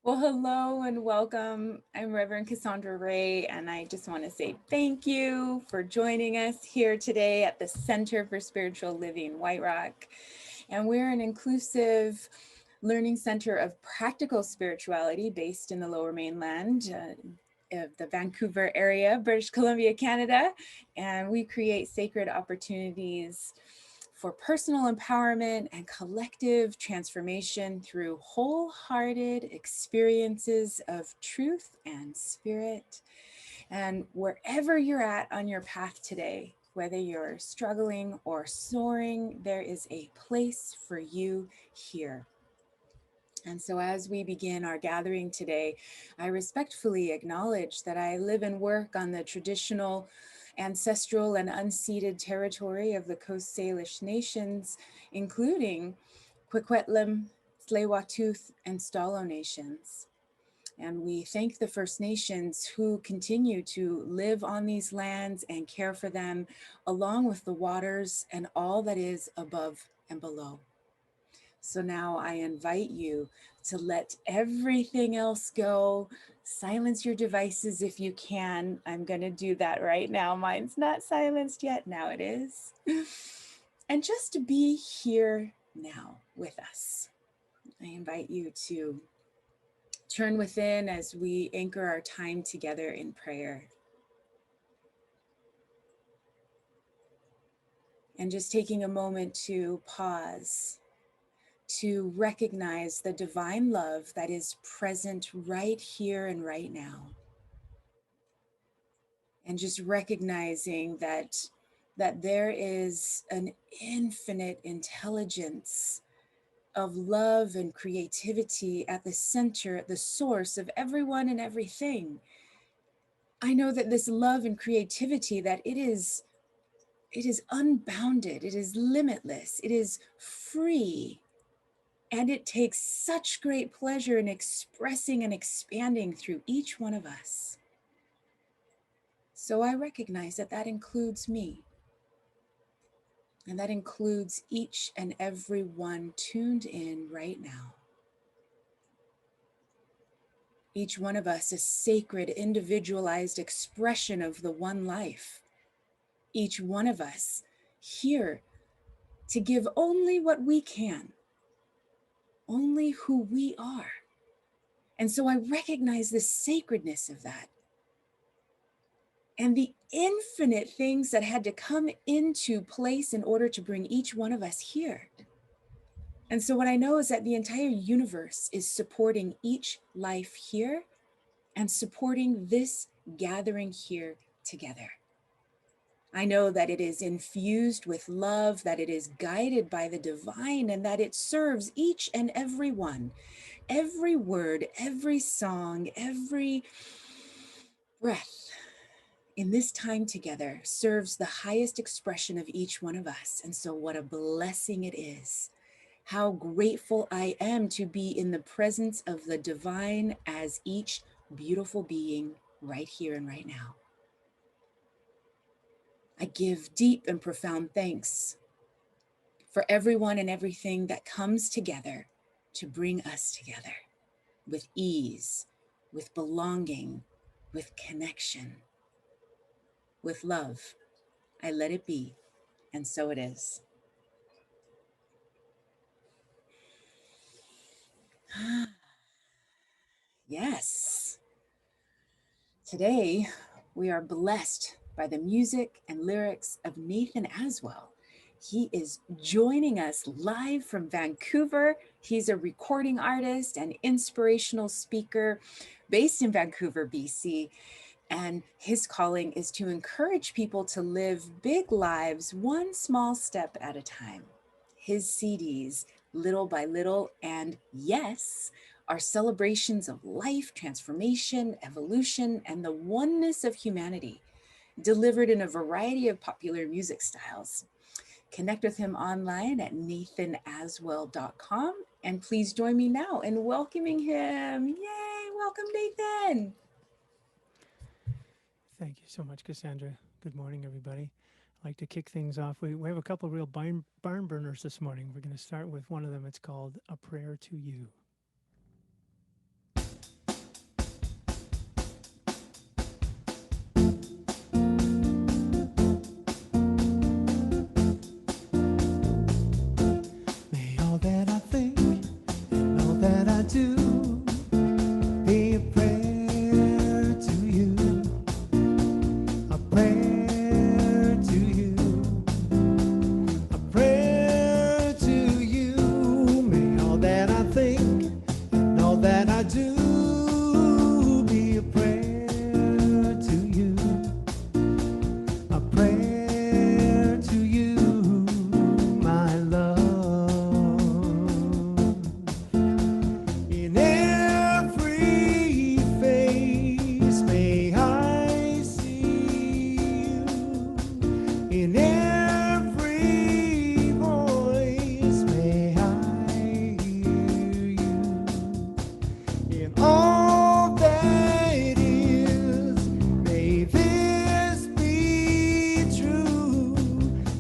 Well, hello and welcome. I'm Rev Cassandra Rae, and I just want to say thank you for joining us here today at the Center for Spiritual Living, White Rock. And we're an inclusive learning center of practical spirituality based in the Lower Mainland. Of the Vancouver area, British Columbia, Canada, and we create sacred opportunities for personal empowerment and collective transformation through wholehearted experiences of truth and spirit. And wherever you're at on your path today, whether you're struggling or soaring, there is a place for you here. And so, as we begin our gathering today, I respectfully acknowledge that I live and work on the traditional, ancestral, and unceded territory of the Coast Salish nations, including Kwikwetlem, Tsleil-Waututh, and Stalo nations. And we thank the First Nations who continue to live on these lands and care for them, along with the waters and all that is above and below. So now I invite you to let everything else go. Silence your devices if you can. I'm going to do that right now. Mine's not silenced yet. Now it is. And just to be here now with us. I invite you to turn within as we anchor our time together in prayer. And just taking a moment to pause, to recognize the divine love that is present right here and right now. And just recognizing that there is an infinite intelligence of love and creativity at the center, at the source of everyone and everything. I know that this love and creativity, that it is unbounded, it is limitless, it is free. And it takes such great pleasure in expressing and expanding through each one of us. So I recognize that that includes me. And that includes each and every one tuned in right now. Each one of us a sacred, individualized expression of the one life. Each one of us here to give only what we can, only who we are. And so I recognize the sacredness of that and the infinite things that had to come into place in order to bring each one of us here. And so what I know is that the entire universe is supporting each life here and supporting this gathering here together. I know that it is infused with love, that it is guided by the divine, and that it serves each and every one. Every word, every song, every breath in this time together serves the highest expression of each one of us. And so what a blessing it is. How grateful I am to be in the presence of the divine as each beautiful being right here and right now. I give deep and profound thanks for everyone and everything that comes together to bring us together with ease, with belonging, with connection, with love. I let it be, and so it is. Yes. Today, we are blessed by the music and lyrics of Nathan Aswell. He is joining us live from Vancouver. He's a recording artist and inspirational speaker based in Vancouver, BC. And his calling is to encourage people to live big lives one small step at a time. His CDs, Little by Little, and Yes, are celebrations of life, transformation, evolution, and the oneness of humanity, delivered in a variety of popular music styles. Connect with him online at nathanaswell.com. And please join me now in welcoming him. Yay! Welcome, Nathan. Thank you so much, Cassandra. Good morning, everybody. I'd like to kick things off. We have a couple of real barn burners this morning. We're going to start with one of them. It's called A Prayer to You. do, be a prayer to you, a prayer to you, a prayer to you. May all that I think and all that I do be a prayer to you, a prayer to you, my love. In every face may I see you, in every voice may I hear you, in all that is may this be true.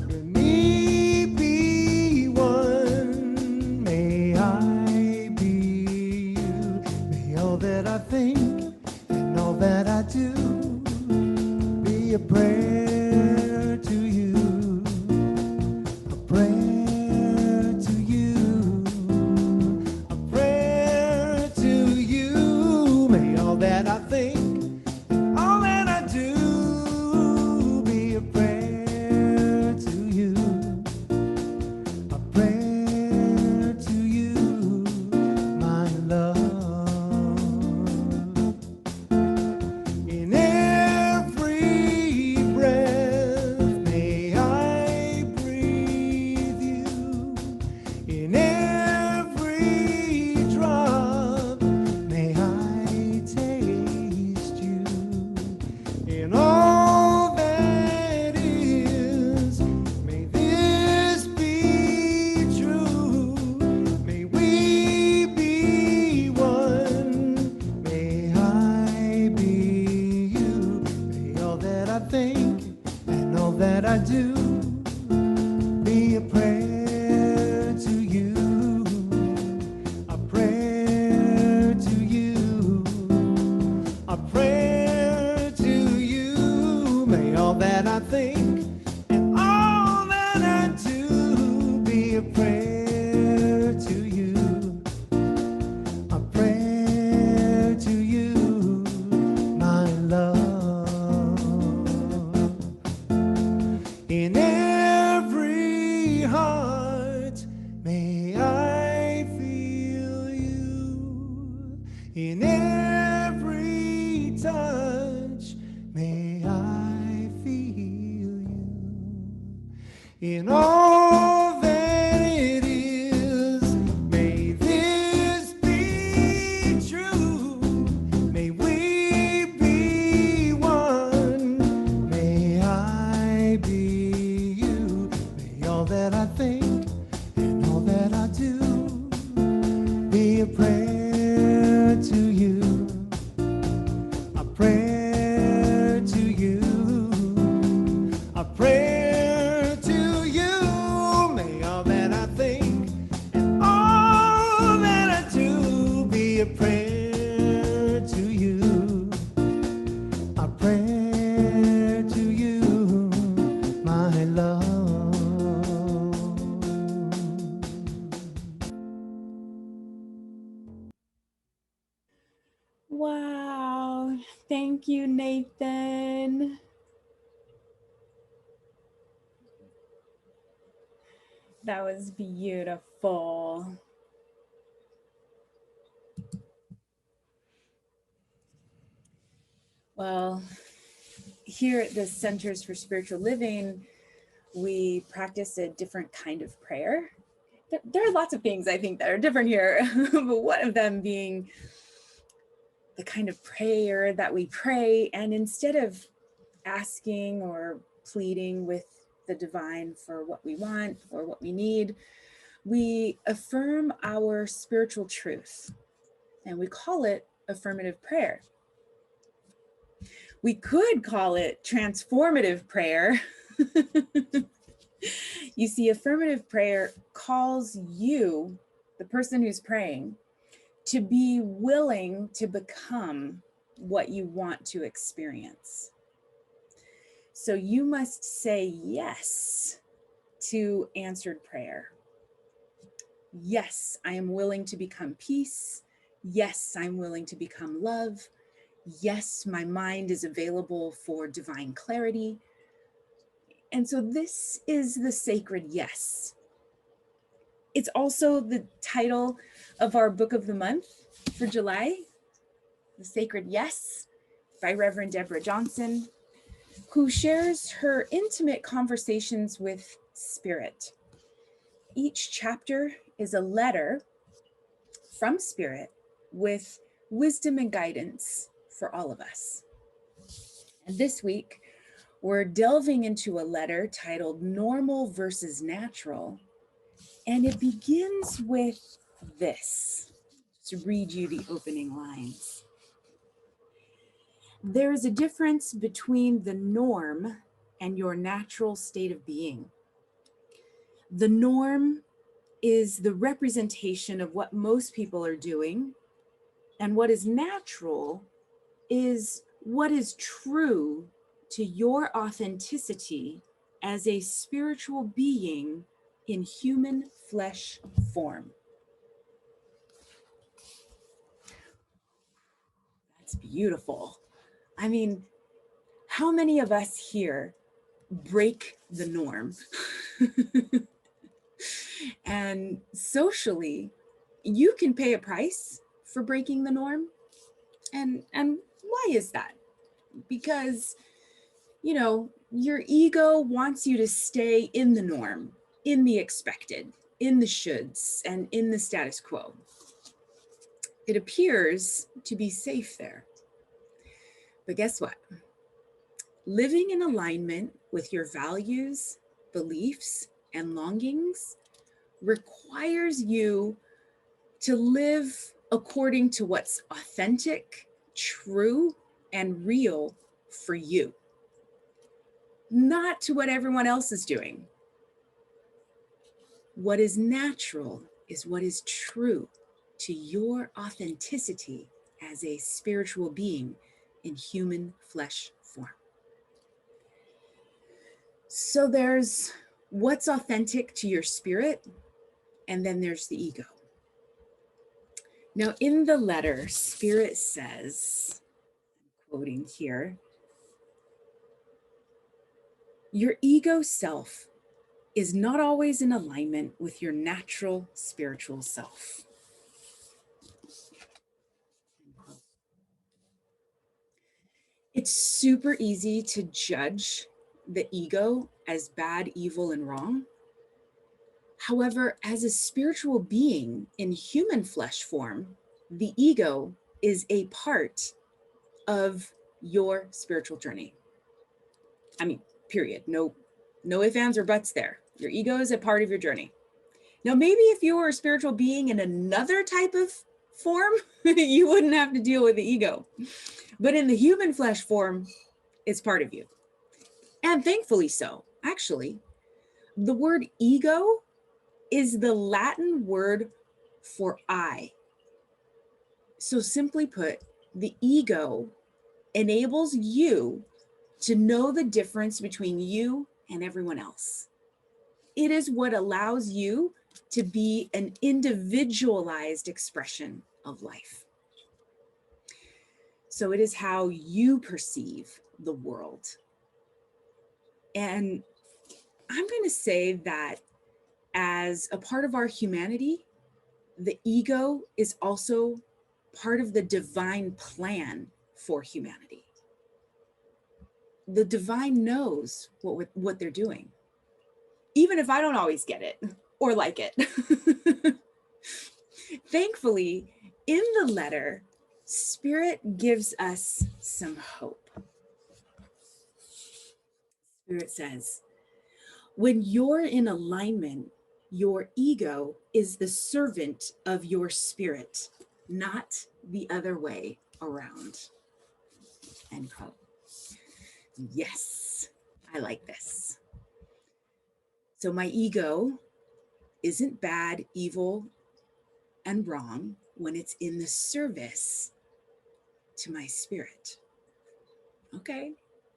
Let me be one, may I be you. May all that I think and all that I do be a prayer to you, a prayer to you, a prayer to you. May all that I think and all that I do be a prayer to you, a prayer to you, my love. In every breath may I breathe you, in every drop may I taste you, in all that is may this be true. May we be one, may I be you. May all that I think and all that I do be a prayer to you, a prayer to you, a prayer to you. May all that I think and all that I do be a prayer to you, a prayer to you, my love. In every heart may I feel you, in every touch may I feel you, in all that it is may this be true. May we be one, may I be you. May all that I think and all that I do be a prayer to you, a prayer to you, a prayer to you. May all that I think and all that I do be a prayer to you, a prayer to you, my love. Wow. Thank you, Nathan. That was beautiful. Well, here at the Centers for Spiritual Living, we practice a different kind of prayer. There are lots of things I think that are different here, but one of them being the kind of prayer that we pray, and instead of asking or pleading with the divine for what we want or what we need, we affirm our spiritual truth, and we call it affirmative prayer. We could call it transformative prayer. You see, affirmative prayer calls you, the person who's praying, to be willing to become what you want to experience. So you must say yes to answered prayer. Yes, I am willing to become peace Yes, I'm willing to become love. Yes, my mind is available for divine clarity. And so this is the sacred yes. It's also the title of our book of the month for July, The Sacred Yes, by Reverend Deborah Johnson, who shares her intimate conversations with Spirit. Each chapter is a letter from Spirit with wisdom and guidance for all of us. And this week, we're delving into a letter titled Normal versus Natural, and it begins with this. To read you the opening lines. There is a difference between the norm and your natural state of being. The norm is the representation of what most people are doing, and what is natural is what is true to your authenticity as a spiritual being in human flesh form. That's beautiful. I mean, how many of us here break the norm? And socially, you can pay a price for breaking the norm. And why is that? Because, you know, your ego wants you to stay in the norm, in the expected, in the shoulds, and in the status quo. It appears to be safe there. But guess what? Living in alignment with your values, beliefs, and longings requires you to live according to what's authentic, true, and real for you, not to what everyone else is doing. What is natural is what is true to your authenticity as a spiritual being in human flesh form. So there's what's authentic to your spirit, and then there's the ego. Now, in the letter, Spirit says, I'm quoting here, your ego self is not always in alignment with your natural spiritual self. It's super easy to judge the ego as bad, evil, and wrong. However, as a spiritual being in human flesh form, the ego is a part of your spiritual journey. I mean, period. No ifs, ands, or buts there. Your ego is a part of your journey. Now, maybe if you were a spiritual being in another type of form, you wouldn't have to deal with the ego. But in the human flesh form, it's part of you. And thankfully so. Actually, the word ego is the Latin word for I. So simply put, the ego enables you to know the difference between you and everyone else. It is what allows you to be an individualized expression of life. So it is how you perceive the world. And I'm going to say that as a part of our humanity, the ego is also part of the divine plan for humanity. The divine knows what they're doing, even if I don't always get it or like it. Thankfully, in the letter, Spirit gives us some hope. Spirit says, when you're in alignment, your ego is the servant of your spirit, not the other way around. End quote. Yes, I like this. So my ego isn't bad, evil, and wrong when it's in the service to my spirit. Okay,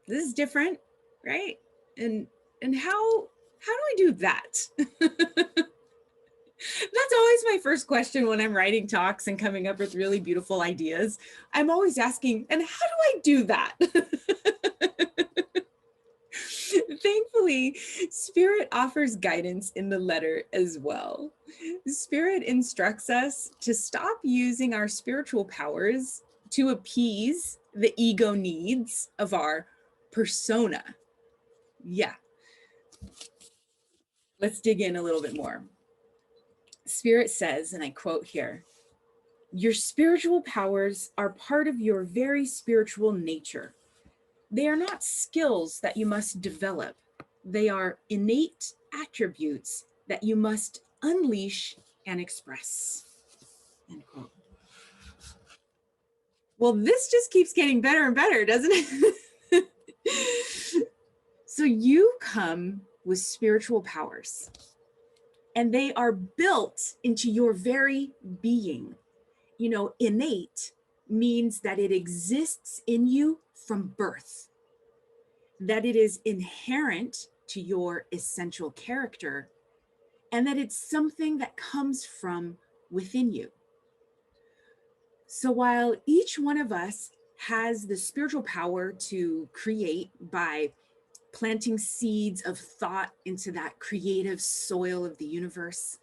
this is different, right? And how do I do that? That's always my first question when I'm writing talks and coming up with really beautiful ideas. I'm always asking, and how do I do that? Thankfully, Spirit offers guidance in the letter as well. Spirit instructs us to stop using our spiritual powers to appease the ego needs of our persona. Yeah. Let's dig in a little bit more. Spirit says, and I quote here, "Your spiritual powers are part of your very spiritual nature. They are not skills that you must develop. They are innate attributes that you must unleash and express." End quote. Well, this just keeps getting better and better, doesn't it? So you come with spiritual powers, and they are built into your very being. You know, innate means that it exists in you from birth, that it is inherent to your essential character, and that it's something that comes from within you. So while each one of us has the spiritual power to create by planting seeds of thought into that creative soil of the universe,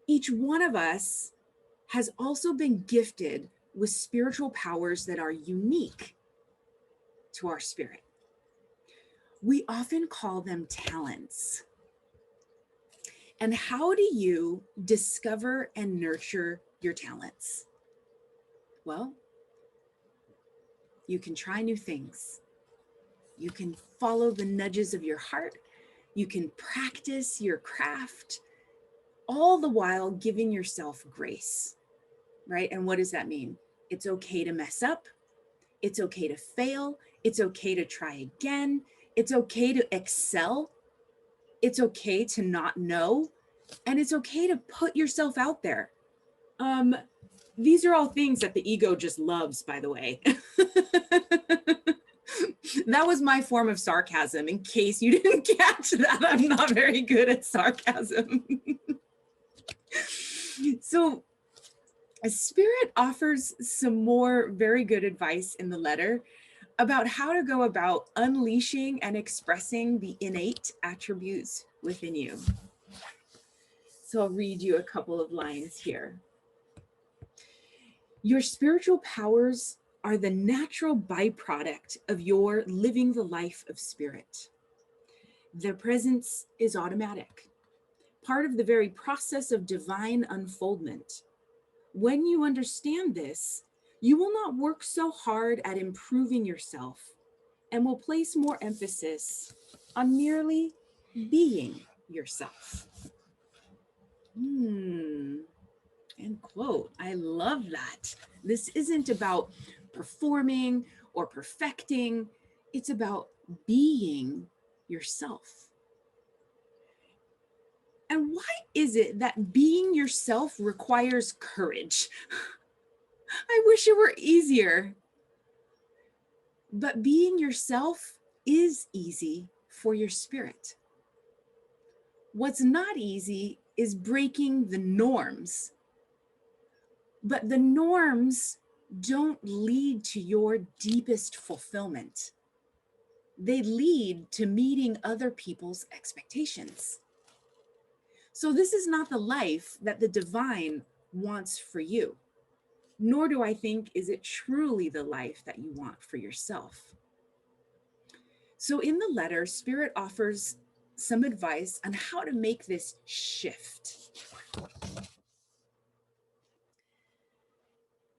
each one of us has also been gifted with spiritual powers that are unique to our spirit. We often call them talents. And how do you discover and nurture your talents? Well, you can try new things. You can follow the nudges of your heart. You can practice your craft, all the while giving yourself grace, right? And what does that mean? It's okay to mess up. It's okay to fail. It's okay to try again. It's okay to excel. It's okay to not know. And it's okay to put yourself out there. These are all things that the ego just loves, by the way. That was my form of sarcasm, in case you didn't catch that. I'm not very good at sarcasm. So Spirit offers some more very good advice in the letter about how to go about unleashing and expressing the innate attributes within you. So I'll read you a couple of lines here. Your spiritual powers are the natural byproduct of your living the life of spirit. Their presence is automatic, part of the very process of divine unfoldment. When you understand this, you will not work so hard at improving yourself and will place more emphasis on merely being yourself. End quote. I love that. This isn't about performing or perfecting. It's about being yourself. And why is it that being yourself requires courage? I wish it were easier. But being yourself is easy for your spirit. What's not easy is breaking the norms. But the norms don't lead to your deepest fulfillment. They lead to meeting other people's expectations. So this is not the life that the divine wants for you, nor do I think is it truly the life that you want for yourself. So in the letter, Spirit offers some advice on how to make this shift.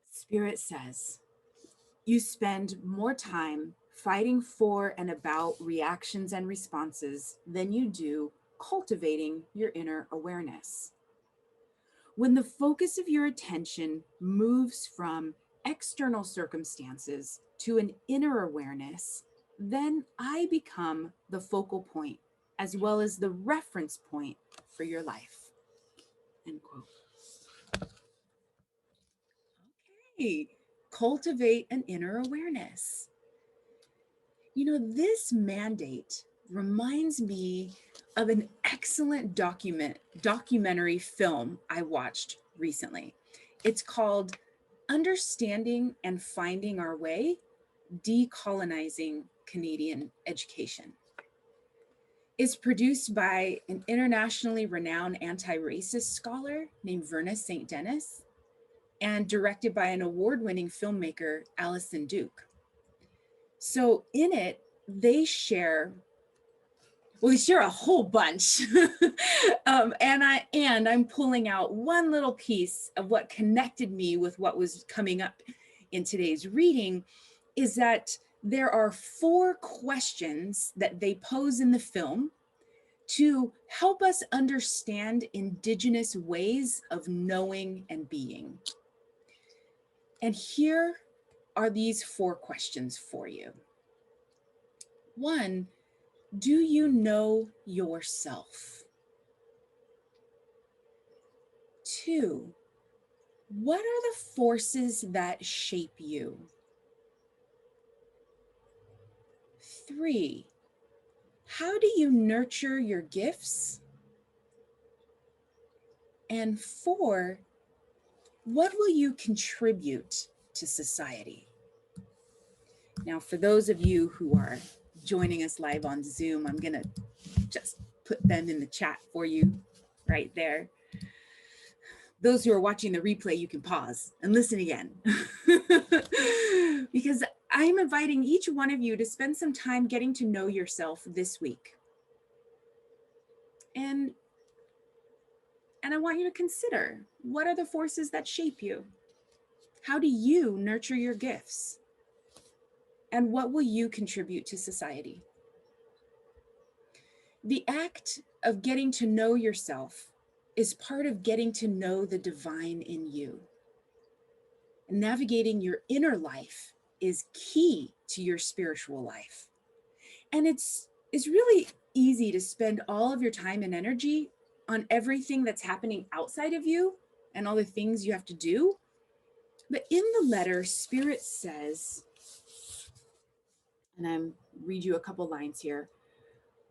Spirit says, you spend more time fighting for and about reactions and responses than you do cultivating your inner awareness. When the focus of your attention moves from external circumstances to an inner awareness, then I become the focal point as well as the reference point for your life. End quote. Okay, cultivate an inner awareness. You know, this mandate reminds me of an excellent documentary film I watched recently. It's called Understanding and Finding Our Way, Decolonizing Canadian Education. It's produced by an internationally renowned anti-racist scholar named Verna St. Denis and directed by an award-winning filmmaker, Alison Duke. So in it, they share a whole bunch. And I'm pulling out one little piece of what connected me with what was coming up in today's reading, is that there are 4 questions that they pose in the film to help us understand Indigenous ways of knowing and being. And here are these 4 questions for you. 1, do you know yourself? 2, what are the forces that shape you? 3, how do you nurture your gifts? And 4, what will you contribute to society? Now, for those of you who are joining us live on Zoom, I'm going to just put them in the chat for you right there. Those who are watching the replay, you can pause and listen again. Because I'm inviting each one of you to spend some time getting to know yourself this week. And I want you to consider, what are the forces that shape you? How do you nurture your gifts? And what will you contribute to society? The act of getting to know yourself is part of getting to know the divine in you. Navigating your inner life is key to your spiritual life. And it's really easy to spend all of your time and energy on everything that's happening outside of you and all the things you have to do. But in the letter, Spirit says, and I'm read you a couple lines here,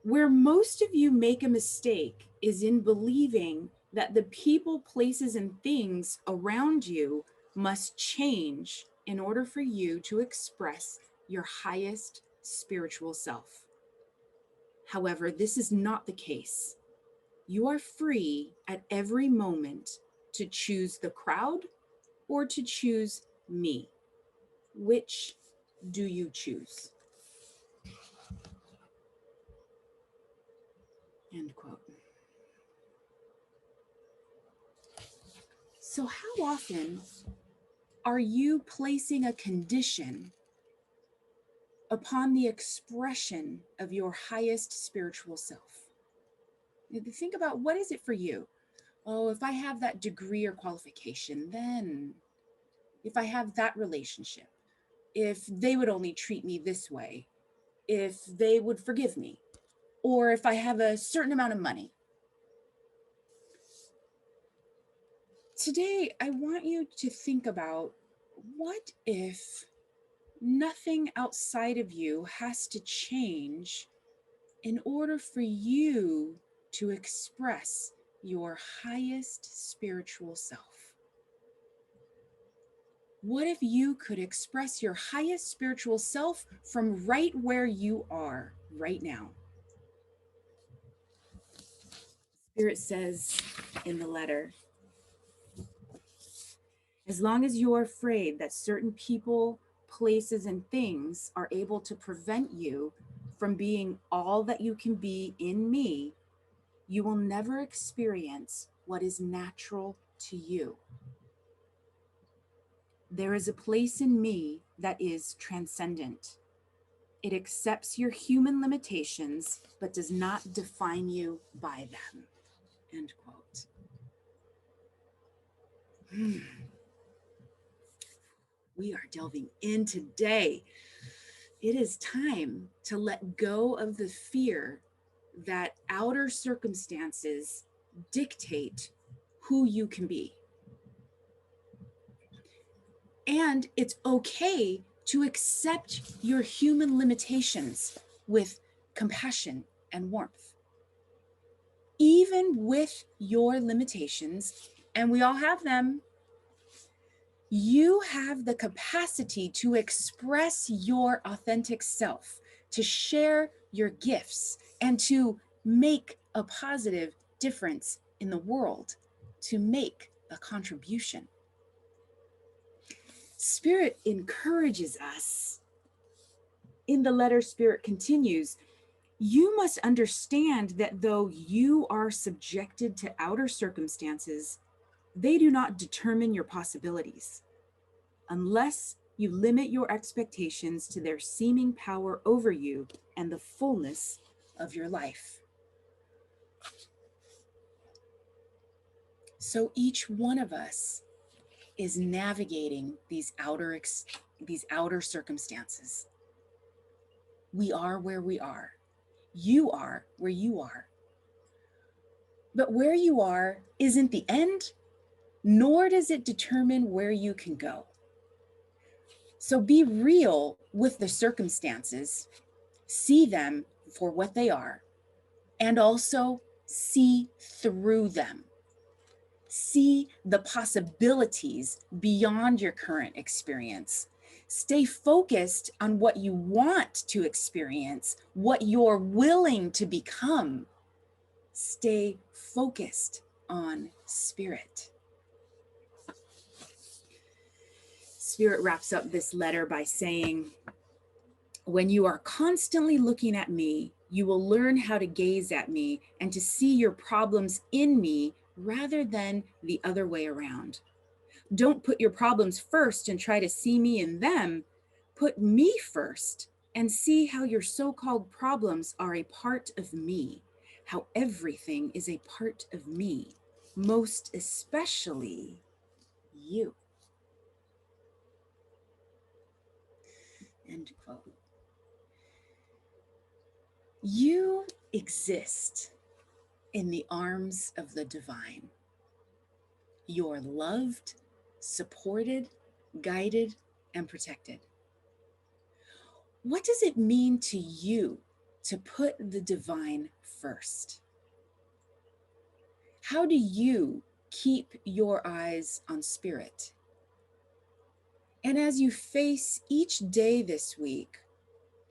where most of you make a mistake is in believing that the people, places, and things around you must change in order for you to express your highest spiritual self. However, this is not the case. You are free at every moment to choose the crowd or to choose me. Which do you choose? End quote. So how often are you placing a condition upon the expression of your highest spiritual self? Think about, what is it for you? Oh, if I have that degree or qualification, then if I have that relationship, if they would only treat me this way, if they would forgive me, or if I have a certain amount of money. Today, I want you to think about, what if nothing outside of you has to change in order for you to express your highest spiritual self? What if you could express your highest spiritual self from right where you are right now? Spirit says in the letter, as long as you're afraid that certain people, places, and things are able to prevent you from being all that you can be in me, you will never experience what is natural to you. There is a place in me that is transcendent. It accepts your human limitations, but does not define you by them. End quote. We are delving in today. It is time to let go of the fear that outer circumstances dictate who you can be. And it's okay to accept your human limitations with compassion and warmth. even with your limitations, and we all have them, you have the capacity to express your authentic self, to share your gifts, and to make a positive difference in the world, to make a contribution. Spirit encourages us. In the letter, Spirit continues, you must understand that though you are subjected to outer circumstances, they do not determine your possibilities, unless you limit your expectations to their seeming power over you and the fullness of your life. So each one of us is navigating these outer circumstances. We are where we are. You are where you are. But where you are isn't the end, nor does it determine where you can go. So be real with the circumstances, see them for what they are, and also see through them. See the possibilities beyond your current experience. Stay focused on what you want to experience, what you're willing to become. Stay focused on Spirit. Spirit wraps up this letter by saying, when you are constantly looking at me, you will learn how to gaze at me and to see your problems in me rather than the other way around. Don't put your problems first and try to see me in them. Put me first and see how your so-called problems are a part of me, how everything is a part of me, most especially you. End quote. You exist in the arms of the divine. You're loved, supported, guided, and protected. What does it mean to you to put the divine first? How do you keep your eyes on Spirit? And as you face each day this week,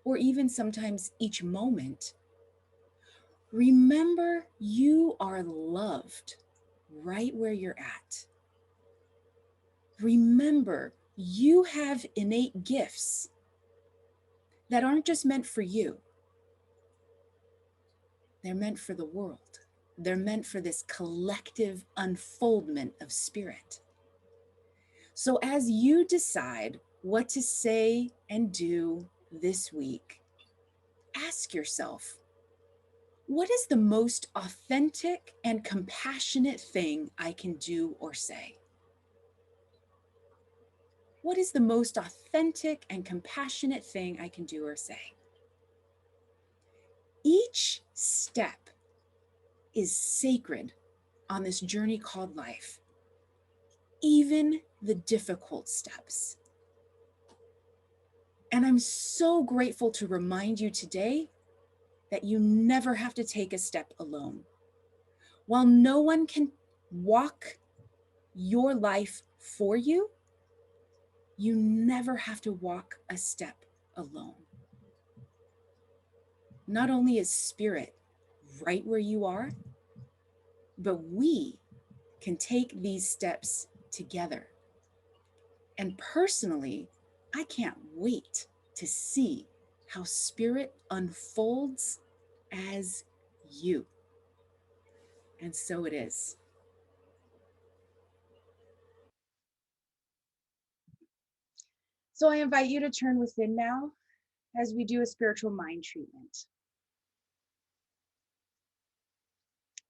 or even sometimes each moment, remember you are loved right where you're at. Remember you have innate gifts that aren't just meant for you. They're meant for the world. They're meant for this collective unfoldment of Spirit. So as you decide what to say and do this week, ask yourself, what is the most authentic and compassionate thing I can do or say? What is the most authentic and compassionate thing I can do or say? Each step is sacred on this journey called life, even the difficult steps. And I'm so grateful to remind you today that you never have to take a step alone. While no one can walk your life for you, you never have to walk a step alone. Not only is Spirit right where you are, but we can take these steps together. And personally, I can't wait to see how Spirit unfolds as you. And so it is. So I invite you to turn within now as we do a spiritual mind treatment.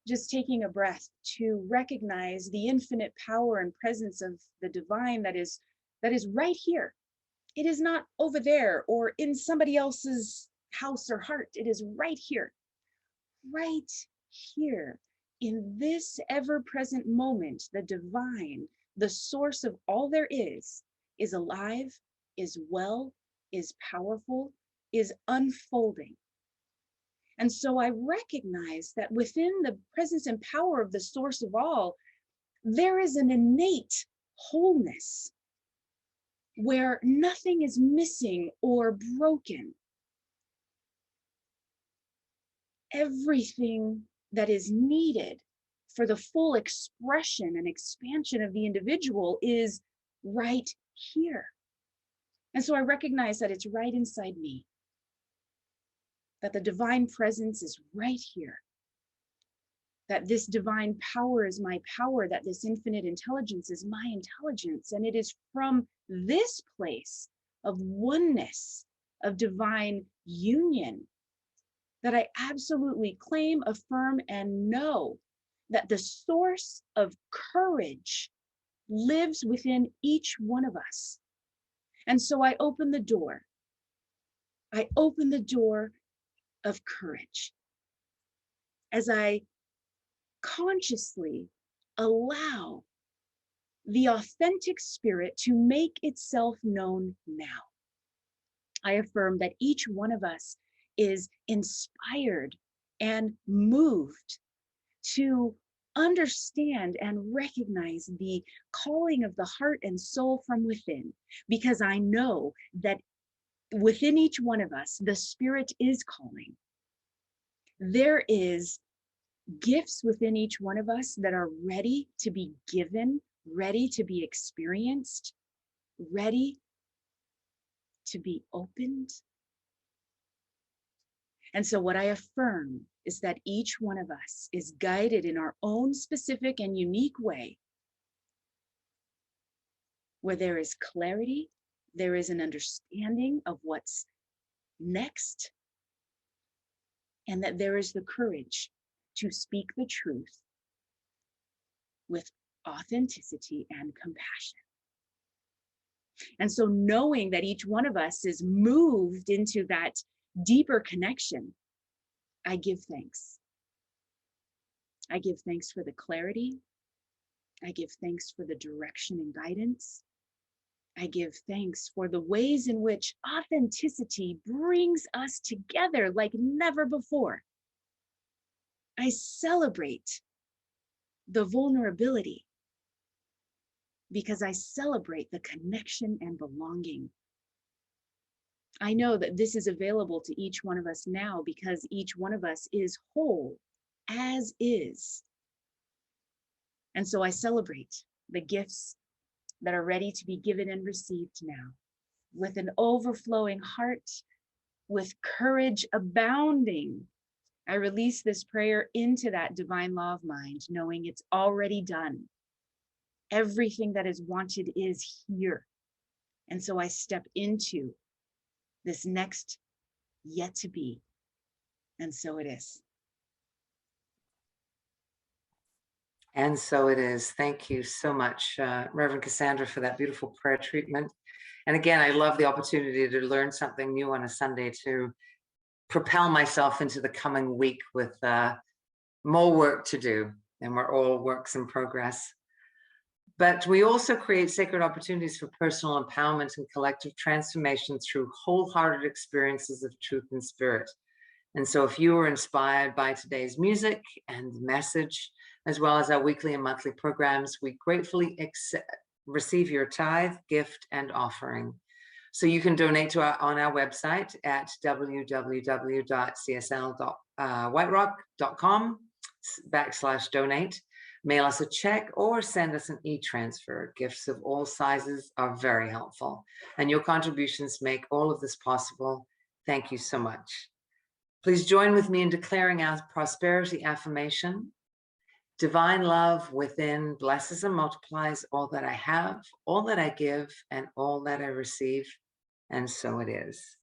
Just taking a breath to recognize the infinite power and presence of the divine that is right here. It is not over there or in somebody else's house or heart. It is right here in this ever-present moment. The divine, the source of all there is alive, is well, is powerful, is unfolding. And so I recognize that within the presence and power of the source of all, there is an innate wholeness where nothing is missing or broken. Everything that is needed for the full expression and expansion of the individual is right here. And so I recognize that it's right inside me, that the divine presence is right here, that this divine power is my power, that this infinite intelligence is my intelligence. And it is from this place of oneness, of divine union, that I absolutely claim, affirm, and know that the source of courage lives within each one of us. And so I open the door. I open the door of courage as I consciously allow the authentic spirit to make itself known now. I affirm that each one of us is inspired and moved to understand and recognize the calling of the heart and soul from within, because I know that within each one of us, the spirit is calling. There is gifts within each one of us that are ready to be given, ready to be experienced, ready to be opened. And so what I affirm is that each one of us is guided in our own specific and unique way, where there is clarity, there is an understanding of what's next, and that there is the courage to speak the truth with authenticity and compassion. And so knowing that each one of us is moved into that deeper connection, I give thanks. I give thanks for the clarity. I give thanks for the direction and guidance. I give thanks for the ways in which authenticity brings us together like never before. I celebrate the vulnerability because I celebrate the connection and belonging. I know that this is available to each one of us now because each one of us is whole as is. And so I celebrate the gifts that are ready to be given and received now with an overflowing heart, with courage abounding. I release this prayer into that divine law of mind, knowing it's already done. Everything that is wanted is here. And so I step into this next yet to be. And so it is. And so it is. Thank you so much, Reverend Cassandra, for that beautiful prayer treatment. And again, I love the opportunity to learn something new on a Sunday, to propel myself into the coming week with more work to do. And we're all works in progress. But we also create sacred opportunities for personal empowerment and collective transformation through wholehearted experiences of truth and spirit. And so if you were inspired by today's music and message, as well as our weekly and monthly programs, we gratefully receive your tithe, gift, and offering. So you can donate to on our website at www.cslwhiterock.com/donate. Mail us a check or send us an e-transfer. Gifts of all sizes are very helpful, and your contributions make all of this possible. Thank you so much. Please join with me in declaring our prosperity affirmation. Divine love within blesses and multiplies all that I have, all that I give, and all that I receive. And so it is.